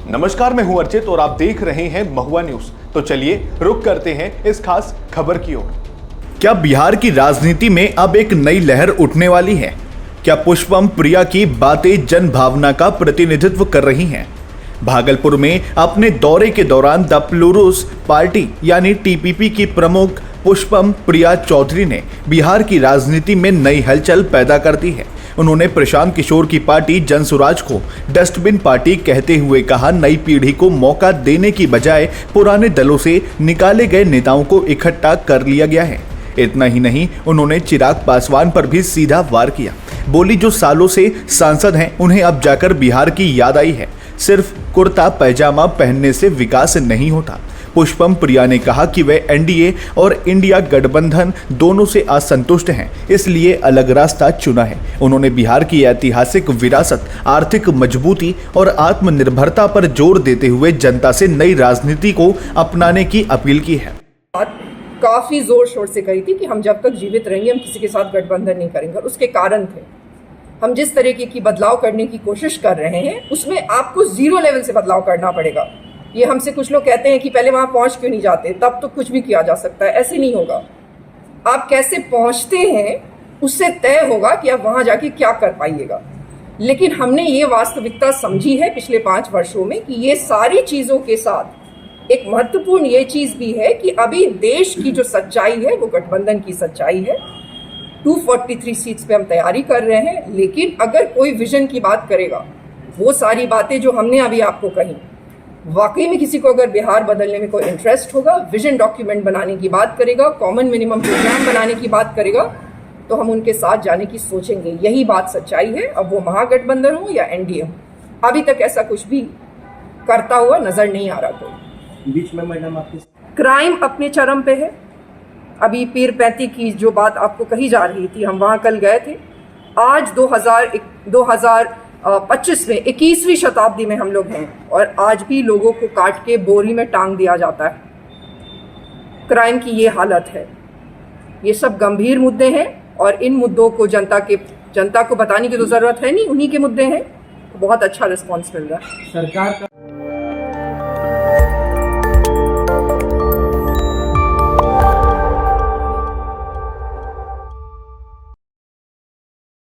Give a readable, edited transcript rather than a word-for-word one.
नमस्कार, मैं हूं अर्चित और आप देख रहे हैं महुआ न्यूज। तो चलिए रुक करते हैं इस खास खबर की ओर। क्या बिहार की राजनीति में अब एक नई लहर उठने वाली है? क्या पुष्पम प्रिया की बातें जन भावना का प्रतिनिधित्व कर रही हैं? भागलपुर में अपने दौरे के दौरान द प्लूरल्स पार्टी यानी टीपीपी की प्रमुख पुष्पम प्रिया चौधरी ने बिहार की राजनीति में नई हलचल पैदा कर दी है। उन्होंने प्रशांत किशोर की पार्टी जनसुराज को डस्टबिन पार्टी कहते हुए कहा, नई पीढ़ी को मौका देने की बजाय पुराने दलों से निकाले गए नेताओं को इकट्ठा कर लिया गया है। इतना ही नहीं, उन्होंने चिराग पासवान पर भी सीधा वार किया। बोली, जो सालों से सांसद हैं उन्हें अब जाकर बिहार की याद आई है। सिर्फ कुर्ता पैजामा पहनने से विकास नहीं होता। पुष्पम प्रिया ने कहा कि वे एनडीए और इंडिया गठबंधन दोनों से असंतुष्ट हैं, इसलिए अलग रास्ता चुना है। उन्होंने बिहार की ऐतिहासिक विरासत, आर्थिक मजबूती और आत्मनिर्भरता पर जोर देते हुए जनता से नई राजनीति को अपनाने की अपील की है। काफी जोर शोर से कही थी कि हम जब तक जीवित रहेंगे हम किसी के साथ गठबंधन नहीं करेंगे, और उसके कारण थे हम जिस तरीके की बदलाव करने की कोशिश कर रहे हैं उसमें आपको जीरो लेवल से बदलाव करना पड़ेगा। ये हमसे कुछ लोग कहते हैं कि पहले वहां पहुंच क्यों नहीं जाते, तब तो कुछ भी किया जा सकता है। ऐसे नहीं होगा। आप कैसे पहुंचते हैं उससे तय होगा कि आप वहां जाके क्या कर पाइएगा। लेकिन हमने ये वास्तविकता समझी है पिछले 5 वर्षों में कि ये सारी चीजों के साथ एक महत्वपूर्ण ये चीज भी है कि अभी देश की जो सच्चाई है वो गठबंधन की सच्चाई है। 243 सीट्स पे हम तैयारी कर रहे हैं, लेकिन अगर कोई विजन की बात करेगा, वो सारी बातें जो हमने अभी आपको कही, वाकई में किसी को अगर बिहार बदलने में कोई इंटरेस्ट होगा, विजन डॉक्यूमेंट बनाने की बात करेगा, कॉमन मिनिमम प्रोग्राम बनाने की बात करेगा, तो हम उनके साथ जाने की सोचेंगे। यही बात सच्चाई है। अब वो महागठबंधन हो या एनडीए हो, अभी तक ऐसा कुछ भी करता हुआ नजर नहीं आ रहा। कोई बीच में मैडम आपकी क्राइम अपने चरम पे है। अभी पीर पैंती की जो बात आपको कही जा रही थी, हम वहां कल गए थे। आज 2025 में 21वीं शताब्दी में हम लोग हैं और आज भी लोगों को काट के बोरी में टांग दिया जाता है। क्राइम की ये हालत है। ये सब गंभीर मुद्दे हैं और इन मुद्दों को जनता को बताने की तो जरूरत है नहीं, उन्हीं के मुद्दे हैं। बहुत अच्छा रिस्पॉन्स मिल रहा है। सरकार का